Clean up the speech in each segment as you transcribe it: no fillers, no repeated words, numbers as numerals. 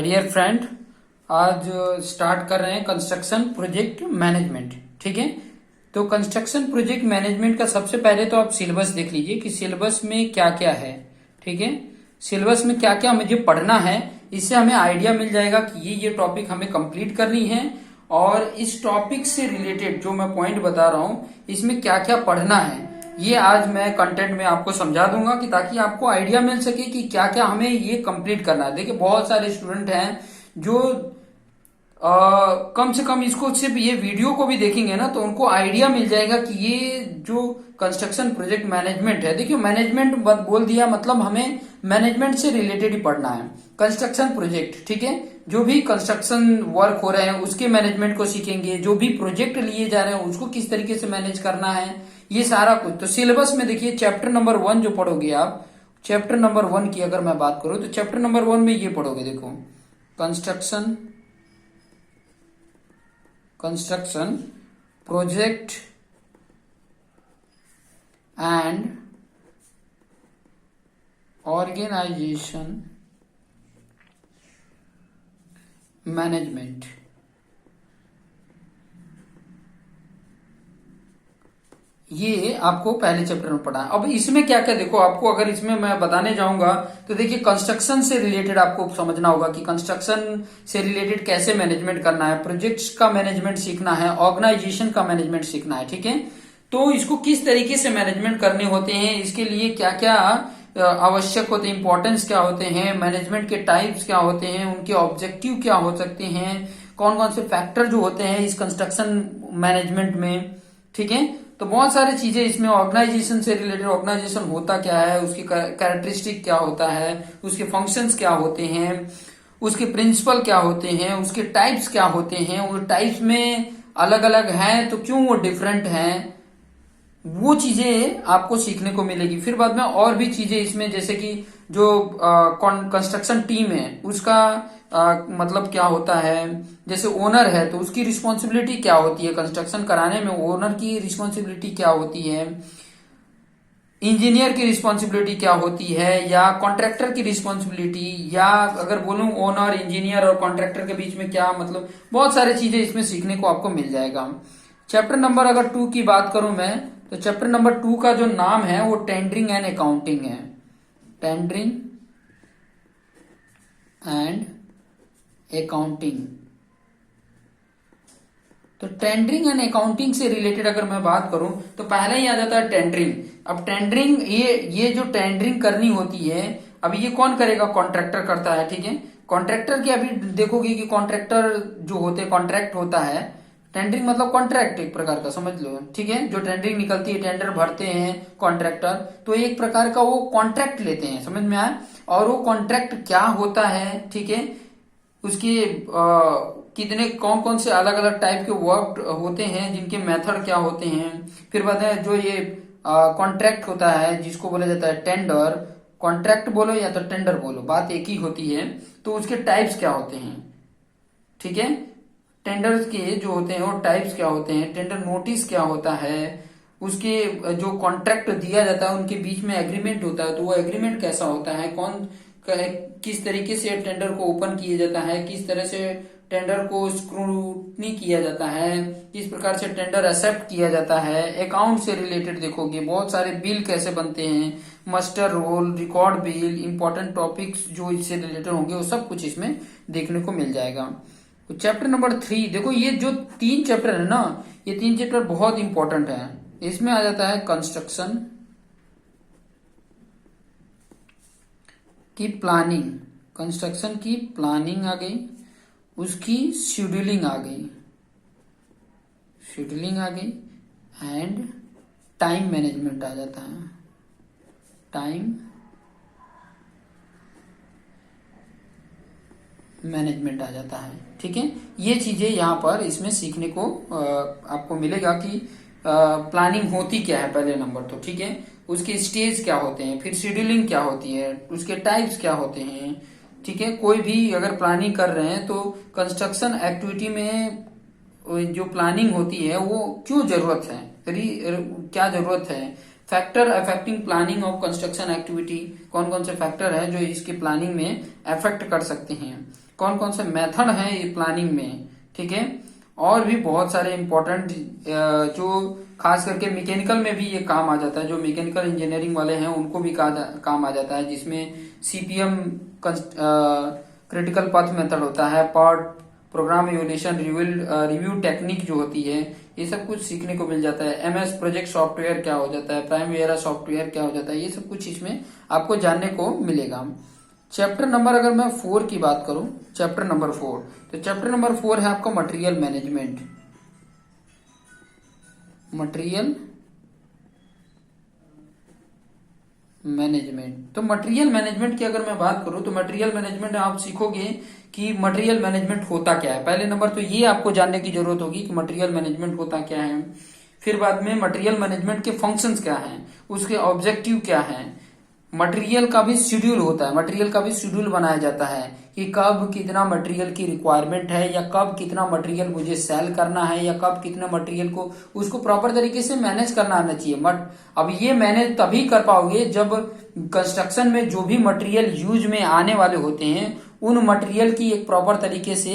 Dear friend, आज start कर रहे हैं कंस्ट्रक्शन प्रोजेक्ट मैनेजमेंट। ठीक है, तो कंस्ट्रक्शन प्रोजेक्ट मैनेजमेंट का सबसे पहले तो आप सिलेबस देख लीजिए कि सिलेबस में क्या क्या है। ठीक है, सिलेबस में क्या क्या मुझे पढ़ना है, इससे हमें आइडिया मिल जाएगा कि ये टॉपिक हमें कंप्लीट करनी है और इस टॉपिक से रिलेटेड जो मैं पॉइंट बता रहा हूं इसमें क्या क्या पढ़ना है, ये आज मैं कंटेंट में आपको समझा दूंगा कि ताकि आपको आइडिया मिल सके कि क्या क्या हमें ये कंप्लीट करना है। देखिए, बहुत सारे स्टूडेंट हैं जो कम से कम इसको सिर्फ ये वीडियो को भी देखेंगे ना तो उनको आइडिया मिल जाएगा कि ये जो कंस्ट्रक्शन प्रोजेक्ट मैनेजमेंट है, देखिए मैनेजमेंट बोल दिया मतलब हमें मैनेजमेंट से रिलेटेड ही पढ़ना है। कंस्ट्रक्शन प्रोजेक्ट, ठीक है, जो भी कंस्ट्रक्शन वर्क हो रहे हैं उसके मैनेजमेंट को सीखेंगे, जो भी प्रोजेक्ट लिए जा रहे हैं उसको किस तरीके से मैनेज करना है, ये सारा कुछ। तो सिलेबस में देखिए चैप्टर नंबर 1 जो पढ़ोगे आप, चैप्टर नंबर 1 की अगर मैं बात करूं तो चैप्टर नंबर 1 में ये पढ़ोगे, देखो construction project and organization management. ये आपको पहले चैप्टर में पढ़ा है। अब इसमें क्या क्या देखो, आपको अगर इसमें मैं बताने जाऊंगा तो देखिए कंस्ट्रक्शन से रिलेटेड आपको समझना होगा कि कंस्ट्रक्शन से रिलेटेड कैसे मैनेजमेंट करना है, प्रोजेक्ट्स का मैनेजमेंट सीखना है, ऑर्गेनाइजेशन का मैनेजमेंट सीखना है। ठीक है, तो इसको किस तरीके से मैनेजमेंट करने होते हैं, इसके लिए क्या क्या आवश्यक होते हैं, इंपॉर्टेंस क्या होते हैं, मैनेजमेंट के टाइप्स क्या होते हैं, उनके ऑब्जेक्टिव क्या हो सकते हैं, कौन कौन से फैक्टर जो होते हैं इस कंस्ट्रक्शन मैनेजमेंट में। ठीक है, तो बहुत सारी चीजें इसमें ऑर्गेनाइजेशन से रिलेटेड, ऑर्गेनाइजेशन होता क्या है, उसकी कैरेक्टरिस्टिक क्या होता है, उसके फंक्शंस क्या होते हैं, उसके प्रिंसिपल क्या होते हैं, उसके टाइप्स क्या होते हैं, वो टाइप्स में अलग अलग हैं तो क्यों वो डिफरेंट हैं, वो चीजें आपको सीखने को मिलेगी। फिर बाद में और भी चीजें इसमें, जैसे कि जो कंस्ट्रक्शन टीम है उसका मतलब क्या होता है, जैसे ओनर है तो उसकी रिस्पॉन्सिबिलिटी क्या होती है, कंस्ट्रक्शन कराने में ओनर की रिस्पॉन्सिबिलिटी क्या होती है, इंजीनियर की रिस्पॉन्सिबिलिटी क्या होती है, या कॉन्ट्रैक्टर की रिस्पॉन्सिबिलिटी, या अगर बोलूं ओनर, इंजीनियर और कॉन्ट्रैक्टर के बीच में क्या मतलब, बहुत सारी चीजें इसमें सीखने को आपको मिल जाएगा। चैप्टर नंबर अगर 2 की बात करूं मैं तो चैप्टर नंबर 2 का जो नाम है वो टेंडरिंग एंड अकाउंटिंग है। Tendering and accounting. तो टेंडरिंग एंड अकाउंटिंग से रिलेटेड अगर मैं बात करूं तो पहले ही आ जाता है टेंडरिंग। अब टेंडरिंग, ये जो टेंडरिंग करनी होती है, अब ये कौन करेगा, कॉन्ट्रैक्टर करता है। ठीक है, कॉन्ट्रैक्टर की अभी देखोगे कि कॉन्ट्रैक्टर जो होते हैं, कॉन्ट्रैक्ट होता है, टेंडरिंग मतलब कॉन्ट्रैक्ट एक प्रकार का समझ लो। ठीक है, जो टेंडरिंग निकलती है, टेंडर भरते हैं कॉन्ट्रैक्टर, तो एक प्रकार का वो कॉन्ट्रैक्ट लेते हैं, समझ में आया। और वो कॉन्ट्रैक्ट क्या होता है, ठीक है, उसके कितने कौन कौन से अलग अलग टाइप के वर्क होते हैं, जिनके मेथड क्या होते हैं। फिर बाद में जो ये कॉन्ट्रैक्ट होता है जिसको बोला जाता है टेंडर, कॉन्ट्रैक्ट बोलो या तो टेंडर बोलो, बात एक ही होती है। तो उसके टाइप्स क्या होते हैं, ठीक है, टेंडर्स के जो होते हैं वो टाइप्स क्या होते हैं, टेंडर नोटिस क्या होता है, उसके जो कॉन्ट्रैक्ट दिया जाता है उनके बीच में एग्रीमेंट होता है तो वो एग्रीमेंट कैसा होता है, किस तरीके से टेंडर को ओपन किया जाता है, किस तरह से टेंडर को स्क्रूटनी किया जाता है, किस प्रकार से टेंडर एक्सेप्ट किया जाता है। अकाउंट से रिलेटेड देखोगे बहुत सारे बिल कैसे बनते हैं, muster roll, record bill, important topics जो इससे रिलेटेड होंगे वो सब कुछ इसमें देखने को मिल जाएगा। तो चैप्टर नंबर 3 देखो, ये जो 3 चैप्टर है ना, ये 3 चैप्टर बहुत इंपॉर्टेंट है। इसमें आ जाता है कंस्ट्रक्शन की प्लानिंग, कंस्ट्रक्शन की प्लानिंग आ गई, उसकी शेड्यूलिंग आ गई, एंड टाइम मैनेजमेंट आ जाता है, टाइम मैनेजमेंट आ जाता है। ठीक है, ये चीजें यहाँ पर इसमें सीखने को आपको मिलेगा कि प्लानिंग होती क्या है पहले नंबर तो, ठीक है, उसके स्टेज क्या होते हैं, फिर शेड्यूलिंग क्या होती है, उसके टाइप्स क्या होते हैं। ठीक है, कोई भी अगर प्लानिंग कर रहे हैं तो कंस्ट्रक्शन एक्टिविटी में जो प्लानिंग होती है वो क्यों जरूरत है, क्या जरूरत है, factor affecting planning of construction activity, कौन कौन से फैक्टर है जो इसकी प्लानिंग में अफेक्ट कर सकते हैं। कौन कौन से मेथड हैं ये प्लानिंग में, ठीक है। और भी बहुत सारे इंपॉर्टेंट जो खास करके मैकेनिकल में भी ये काम आ जाता है, जो मैकेनिकल इंजीनियरिंग वाले हैं उनको भी काम आ जाता है, जिसमें सीपीएम क्रिटिकल पाथ मेथड होता है, part programme evolution review technique जो होती है, ये सब कुछ सीखने को मिल जाता है। एमएस प्रोजेक्ट सॉफ्टवेयर क्या हो जाता है, प्राइमवेरा सॉफ्टवेयर क्या हो जाता है, ये सब कुछ इसमें आपको जानने को मिलेगा। चैप्टर नंबर अगर मैं 4 की बात करूं, चैप्टर नंबर 4, तो चैप्टर नंबर 4 है आपका मटेरियल मैनेजमेंट। मटेरियल मैनेजमेंट, तो मटेरियल मैनेजमेंट की अगर मैं बात करूं तो मटेरियल मैनेजमेंट आप सीखोगे कि मटेरियल मैनेजमेंट होता क्या है। पहले नंबर तो ये आपको जानने की जरूरत होगी कि मटेरियल मैनेजमेंट होता क्या है। फिर बाद में मटेरियल मैनेजमेंट के फंक्शंस क्या हैं, उसके ऑब्जेक्टिव क्या हैं। मटेरियल का भी शेड्यूल होता है, मटेरियल का भी शेड्यूल बनाया जाता है कि कब कितना मटेरियल की रिक्वायरमेंट है, या कब कितना मटेरियल मुझे सेल करना है, या कब कितना मटेरियल को उसको प्रॉपर तरीके से मैनेज करना आना चाहिए। अब ये मैनेज तभी कर पाओगे जब कंस्ट्रक्शन में जो भी मटेरियल यूज में आने वाले होते हैं उन मटेरियल की एक प्रॉपर तरीके से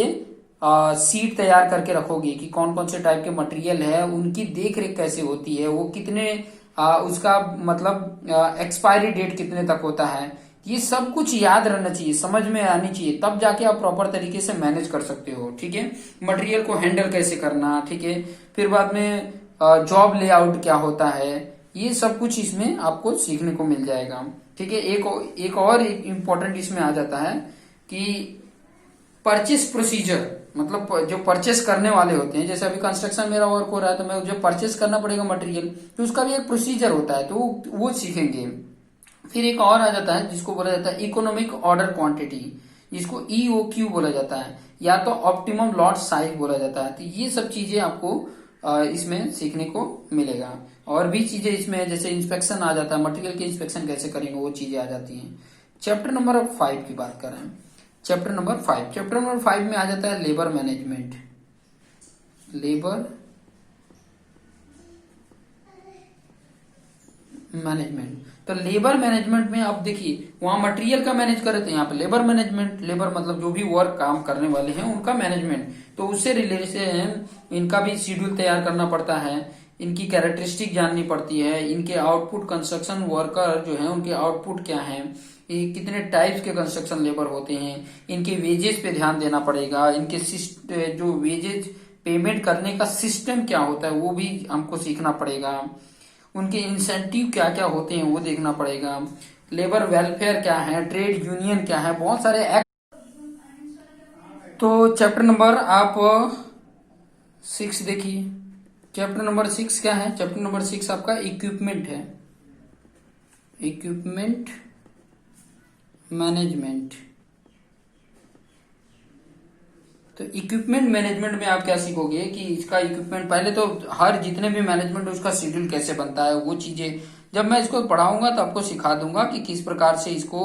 सीट तैयार करके रखोगे कि कौन कौन से टाइप के मटेरियल है, उनकी देख रेख कैसे होती है, वो कितने उसका मतलब एक्सपायरी डेट कितने तक होता है, ये सब कुछ याद रहना चाहिए, समझ में आनी चाहिए, तब जाके आप प्रॉपर तरीके से मैनेज कर सकते हो, ठीक है। मटेरियल को हैंडल कैसे करना, ठीक है। फिर बाद में जॉब लेआउट क्या होता है, ये सब कुछ इसमें आपको सीखने को मिल जाएगा, ठीक है। एक और इम्पोर्टेंट इसमें आ जाता है कि परचेस प्रोसीजर, मतलब जो परचेस करने वाले होते हैं, जैसे अभी कंस्ट्रक्शन मेरा वर्क हो रहा है तो मैं जो परचेस करना पड़ेगा मटेरियल, तो उसका भी एक प्रोसीजर होता है, तो वो सीखेंगे। फिर एक और आ जाता है जिसको बोला जाता है इकोनॉमिक ऑर्डर क्वांटिटी, जिसको ईओक्यू बोला जाता है, या तो ऑप्टिमम लॉट साइज बोला जाता है। तो ये सब चीजें आपको इसमें सीखने को मिलेगा। और भी चीजें इसमें है, जैसे इंस्पेक्शन आ जाता है, मटेरियल के इंस्पेक्शन कैसे करेंगे, वो चीजें आ जाती हैं। चैप्टर नंबर 5 की बात करें, चैप्टर नंबर 5 में आ जाता है लेबर मैनेजमेंट। लेबर मैनेजमेंट, तो लेबर मैनेजमेंट में आप देखिए वहां मटेरियल का मैनेज कर रहे थे, यहाँ पे लेबर मैनेजमेंट, लेबर मतलब जो भी वर्क काम करने वाले हैं उनका मैनेजमेंट, तो उससे रिलेटेड इनका भी शेड्यूल तैयार करना पड़ता है, इनकी कैरेक्टरिस्टिक जाननी पड़ती है, इनके आउटपुट, कंस्ट्रक्शन वर्कर जो है उनके आउटपुट क्या है, ये कितने टाइप्स के कंस्ट्रक्शन लेबर होते हैं, इनके वेजेस पे ध्यान देना पड़ेगा, इनके जो वेजेस पेमेंट करने का सिस्टम क्या होता है वो भी हमको सीखना पड़ेगा, उनके इंसेंटिव क्या क्या होते हैं वो देखना पड़ेगा, लेबर वेलफेयर क्या है, ट्रेड यूनियन क्या है, बहुत सारे एक्ट। तो चैप्टर नंबर आप 6 देखिए, चैप्टर नंबर 6 क्या है, चैप्टर नंबर 6 आपका इक्विपमेंट है, इक्विपमेंट मैनेजमेंट। तो इक्विपमेंट मैनेजमेंट में आप क्या सीखोगे कि इसका इक्विपमेंट, पहले तो हर जितने भी मैनेजमेंट उसका शेड्यूल कैसे बनता है, वो चीजें जब मैं इसको पढ़ाऊंगा तो आपको सिखा दूंगा कि किस प्रकार से इसको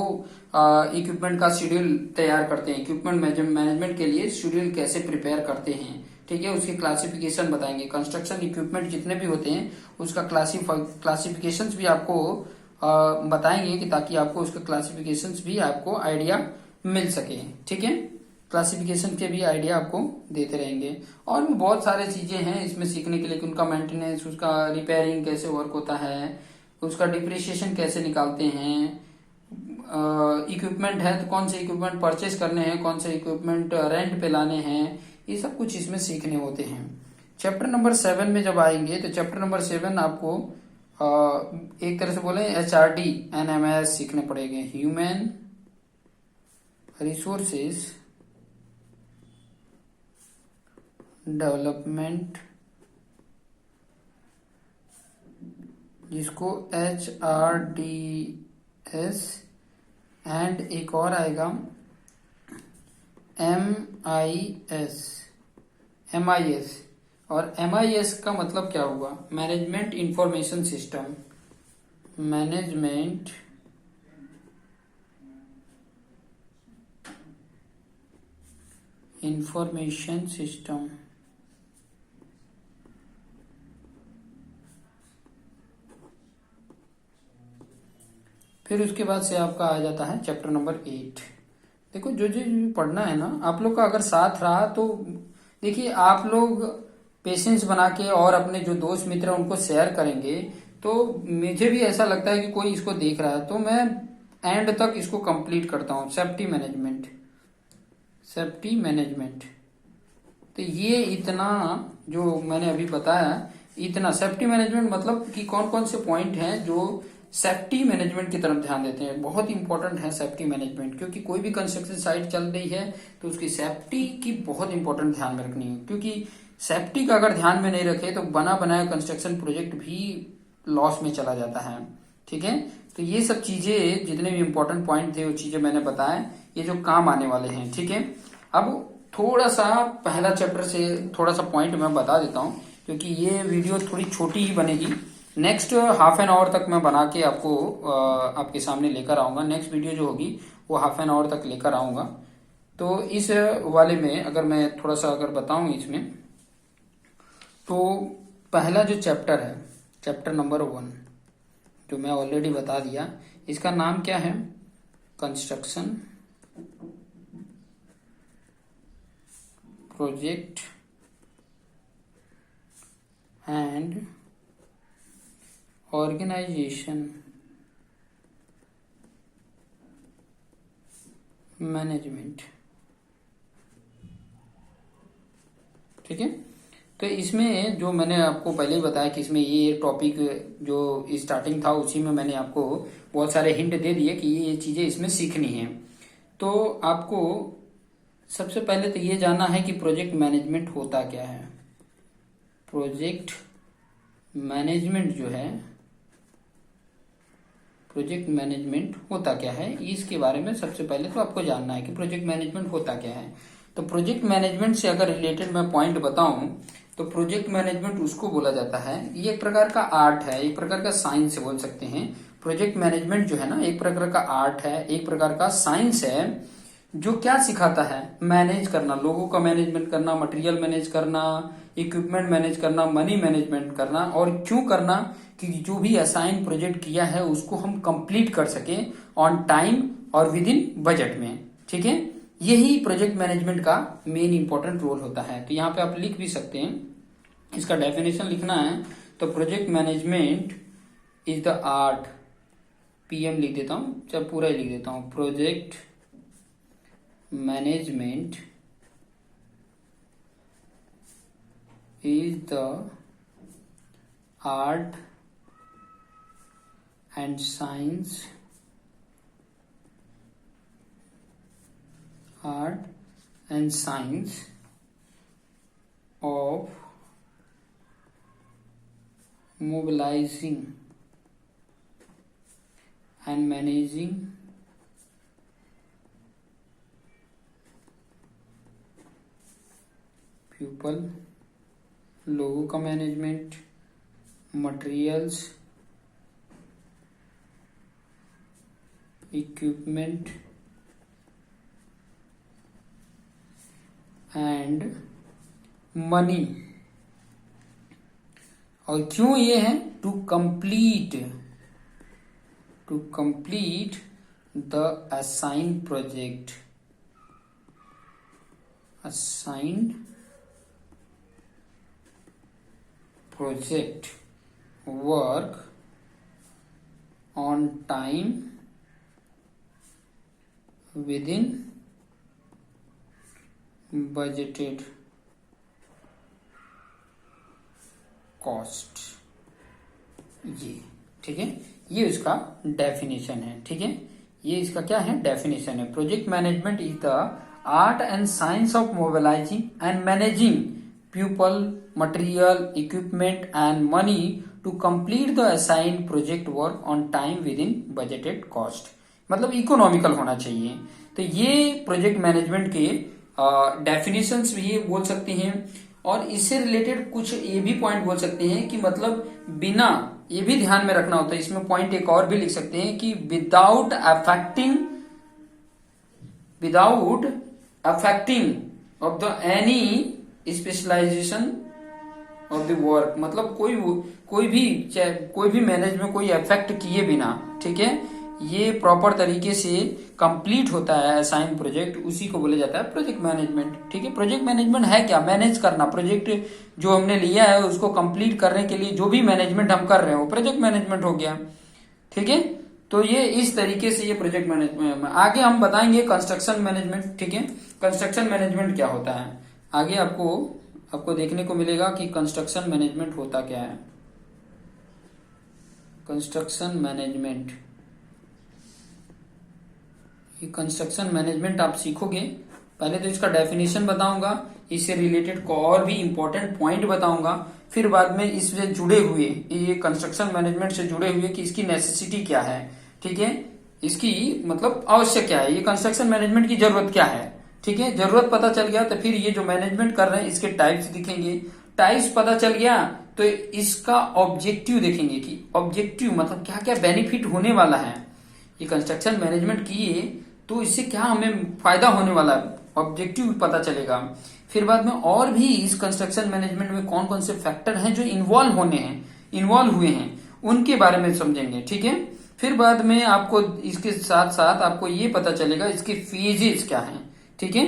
इक्विपमेंट का शेड्यूल तैयार करते हैं, इक्विपमेंट मैनेजमेंट के लिए शेड्यूल कैसे प्रिपेयर करते हैं, ठीक है। उसकी क्लासिफिकेशन बताएंगे, कंस्ट्रक्शन इक्विपमेंट जितने भी होते हैं उसका क्लासिफिकेशंस भी आपको बताएंगे कि ताकि आपको उसका क्लासिफिकेशंस भी आपको आइडिया मिल सके, ठीक है। क्लासिफिकेशन के भी आइडिया आपको देते रहेंगे। और भी बहुत सारे चीजें हैं इसमें सीखने के लिए कि उनका मेंटेनेंस, उसका रिपेयरिंग कैसे वर्क होता है, उसका डिप्रिसिएशन कैसे निकालते हैं, इक्विपमेंट है तो कौन से इक्विपमेंट परचेस करने हैं, कौन से इक्विपमेंट रेंट पे लाने हैं, ये सब कुछ इसमें सीखने होते हैं। चैप्टर नंबर 7 में जब आएंगे तो चैप्टर नंबर 7 आपको एक तरह से बोले HRD NMS सीखने पड़ेंगे, ह्यूमन रिसोर्सेज डेवलपमेंट, जिसको HRDS, एंड एक और आएगा MIS। और MIS का मतलब क्या हुआ, management information system, management information system. फिर उसके बाद से आपका आ जाता है चैप्टर नंबर 8। देखो जो जो जो पढ़ना है ना, आप लोग का अगर साथ रहा तो देखिए, आप लोग पेशेंस बना के और अपने जो दोस्त मित्र हैं उनको शेयर करेंगे, तो मुझे भी ऐसा लगता है कि कोई इसको देख रहा है, तो मैं एंड तक इसको कंप्लीट करता हूँ। सेफ्टी मैनेजमेंट, सेफ्टी मैनेजमेंट, तो ये इतना जो मैंने अभी बताया, इतना सेफ्टी मैनेजमेंट मतलब कि कौन कौन से पॉइंट हैं जो सेफ्टी मैनेजमेंट की तरफ ध्यान देते हैं। बहुत इंपॉर्टेंट है सेफ्टी मैनेजमेंट, क्योंकि कोई भी कंस्ट्रक्शन साइट चल रही है तो उसकी सेफ्टी की बहुत इंपॉर्टेंट ध्यान में रखनी है, क्योंकि सेफ्टी का अगर ध्यान में नहीं रखे तो बना बनाया कंस्ट्रक्शन प्रोजेक्ट भी लॉस में चला जाता है। ठीक है, तो ये सब चीजें, जितने भी इंपॉर्टेंट पॉइंट थे वो चीजें मैंने बताए, ये जो काम आने वाले हैं। ठीक है, अब थोड़ा सा पहला चैप्टर से थोड़ा सा पॉइंट मैं बता देता हूँ, क्योंकि ये वीडियो थोड़ी छोटी ही बनेगी। नेक्स्ट हाफ एन आवर तक मैं बना के आपको आपके सामने लेकर आऊंगा। नेक्स्ट वीडियो जो होगी वो हाफ एन आवर तक लेकर आऊंगा। तो इस वाले में अगर मैं थोड़ा सा अगर बताऊं इसमें, तो पहला जो चैप्टर है, चैप्टर नंबर 1, जो मैं ऑलरेडी बता दिया, इसका नाम क्या है? Construction project and organization management. ठीक है, तो इसमें जो मैंने आपको पहले ही बताया कि इसमें ये टॉपिक जो स्टार्टिंग था उसी में मैंने आपको बहुत सारे हिंट दे दिए कि ये चीजें इसमें सीखनी है। तो आपको सबसे पहले तो ये जानना है कि प्रोजेक्ट मैनेजमेंट होता क्या है। प्रोजेक्ट मैनेजमेंट जो है, प्रोजेक्ट मैनेजमेंट होता क्या है, इसके बारे में सबसे पहले तो आपको जानना है कि प्रोजेक्ट मैनेजमेंट होता क्या है। तो प्रोजेक्ट मैनेजमेंट से अगर रिलेटेड मैं पॉइंट बताऊं, तो प्रोजेक्ट मैनेजमेंट उसको बोला जाता है, ये एक प्रकार का आर्ट है, एक प्रकार का साइंस बोल सकते हैं। प्रोजेक्ट मैनेजमेंट जो है ना, एक प्रकार का आर्ट है, एक प्रकार का साइंस है, जो क्या सिखाता है? मैनेज करना, लोगों का मैनेजमेंट करना, मटेरियल मैनेज करना, इक्विपमेंट मैनेज करना, मनी मैनेजमेंट करना, और क्यों करना? कि जो भी असाइन प्रोजेक्ट किया है उसको हम कंप्लीट कर सके ऑन टाइम और विद इन बजट में। ठीक है, यही प्रोजेक्ट मैनेजमेंट का मेन इंपॉर्टेंट रोल होता है। तो यहाँ पे आप लिख भी सकते हैं, इसका डेफिनेशन लिखना है तो project management is the art, PM लिख देता हूं, जब पूरा ही लिख देता हूं, project management is the art and science of mobilizing and managing people, लोगों का management, materials, equipment and money. और क्यों ये है? To complete the assigned project, assigned project work on time within budgeted cost। ये ठीक है, ये इसका डेफिनेशन है। ठीक है, ये इसका क्या है? डेफिनेशन है। Project management is the art and science of mobilising and managing people, material, equipment and money to complete the assigned project work on time within budgeted cost। मतलब इकोनॉमिकल होना चाहिए। तो ये प्रोजेक्ट मैनेजमेंट के definitions भी ये बोल सकते हैं, और इससे रिलेटेड कुछ ये भी पॉइंट बोल सकते हैं कि मतलब बिना, ये भी ध्यान में रखना होता है, इसमें पॉइंट एक और भी लिख सकते हैं कि without affecting of the any specialization of the work. मतलब कोई भी मैनेज में कोई इफेक्ट किए बिना, ठीक है, ये प्रॉपर तरीके से कंप्लीट होता है असाइन प्रोजेक्ट, उसी को बोला जाता है प्रोजेक्ट मैनेजमेंट। ठीक है, प्रोजेक्ट मैनेजमेंट है क्या? मैनेज करना। प्रोजेक्ट जो हमने लिया है उसको कंप्लीट करने के लिए जो भी मैनेजमेंट हम कर रहे हैं वो प्रोजेक्ट मैनेजमेंट हो गया। ठीक है, तो ये इस तरीके से ये प्रोजेक्ट मैनेजमेंट। आगे हम बताएंगे कंस्ट्रक्शन मैनेजमेंट। ठीक है, कंस्ट्रक्शन मैनेजमेंट क्या होता है आगे आपको देखने को मिलेगा कि कंस्ट्रक्शन मैनेजमेंट होता क्या है। कंस्ट्रक्शन मैनेजमेंट, ये कंस्ट्रक्शन मैनेजमेंट आप सीखोगे। पहले तो इसका डेफिनेशन बताऊंगा, इससे रिलेटेड को और भी इंपॉर्टेंट पॉइंट बताऊंगा, फिर बाद में इससे जुड़े हुए ये कंस्ट्रक्शन मैनेजमेंट से जुड़े हुए कि इसकी नेसेसिटी क्या है। ठीक है, इसकी मतलब आवश्यक क्या है, ये कंस्ट्रक्शन मैनेजमेंट की जरूरत क्या है। ठीक है, जरूरत पता चल गया तो फिर ये जो मैनेजमेंट कर रहे हैं इसके टाइप्स दिखेंगे। टाइप्स पता चल गया तो इसका ऑब्जेक्टिव देखेंगे कि ऑब्जेक्टिव मतलब क्या क्या बेनिफिट होने वाला है। ये कंस्ट्रक्शन मैनेजमेंट किए तो इससे क्या हमें फायदा होने वाला है, ऑब्जेक्टिव पता चलेगा। फिर बाद में और भी इस कंस्ट्रक्शन मैनेजमेंट में कौन कौन से फैक्टर हैं जो इन्वॉल्व हुए हैं उनके बारे में समझेंगे। ठीक है, फिर बाद में आपको इसके साथ साथ आपको ये पता चलेगा इसके फेजेस क्या हैं। ठीक है,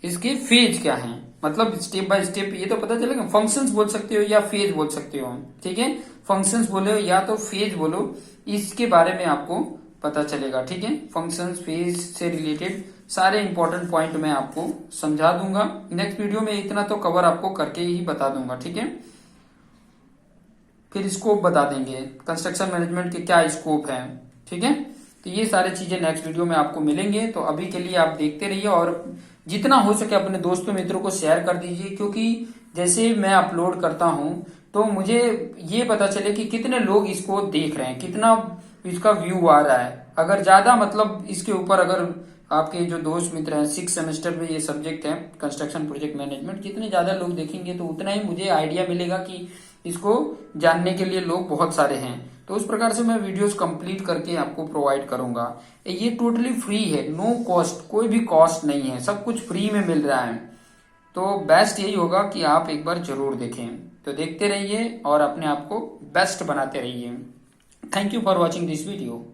इसके फेज क्या हैं, मतलब स्टेप बाय स्टेप ये तो पता चलेगा। फंक्शंस बोल सकते हो या फेज बोल सकते हो। ठीक है, फंक्शंस बोलो या तो फेज बोलो, इसके बारे में आपको पता चलेगा। ठीक है, फंक्शंस फेज से रिलेटेड सारे इंपॉर्टेंट पॉइंट मैं आपको समझा दूंगा। नेक्स्ट वीडियो में इतना तो कवर आपको करके ही बता दूंगा। ठीक है, फिर स्कोप बता देंगे कंस्ट्रक्शन मैनेजमेंट के क्या स्कोप है। ठीक है, तो ये सारी चीजें नेक्स्ट वीडियो में आपको मिलेंगे। तो अभी के लिए आप देखते रहिए और जितना हो सके अपने दोस्तों मित्रों को शेयर कर दीजिए, क्योंकि जैसे मैं अपलोड करता हूं तो मुझे ये पता चले कि कितने लोग इसको देख रहे हैं, कितना इसका व्यू आ रहा है। अगर ज्यादा मतलब इसके ऊपर अगर आपके जो दोस्त मित्र हैं 6 सेमेस्टर में ये सब्जेक्ट है कंस्ट्रक्शन प्रोजेक्ट मैनेजमेंट, जितने ज्यादा लोग देखेंगे तो उतना ही मुझे आइडिया मिलेगा कि इसको जानने के लिए लोग बहुत सारे हैं। तो उस प्रकार से मैं वीडियोस कंप्लीट करके आपको प्रोवाइड करूंगा। ये टोटली फ्री है, नो कॉस्ट, कोई भी कॉस्ट नहीं है, सब कुछ फ्री में मिल रहा है। तो बेस्ट यही होगा कि आप एक बार जरूर देखें। तो देखते रहिए और अपने आप को बेस्ट बनाते रहिए। Thank you for watching this video.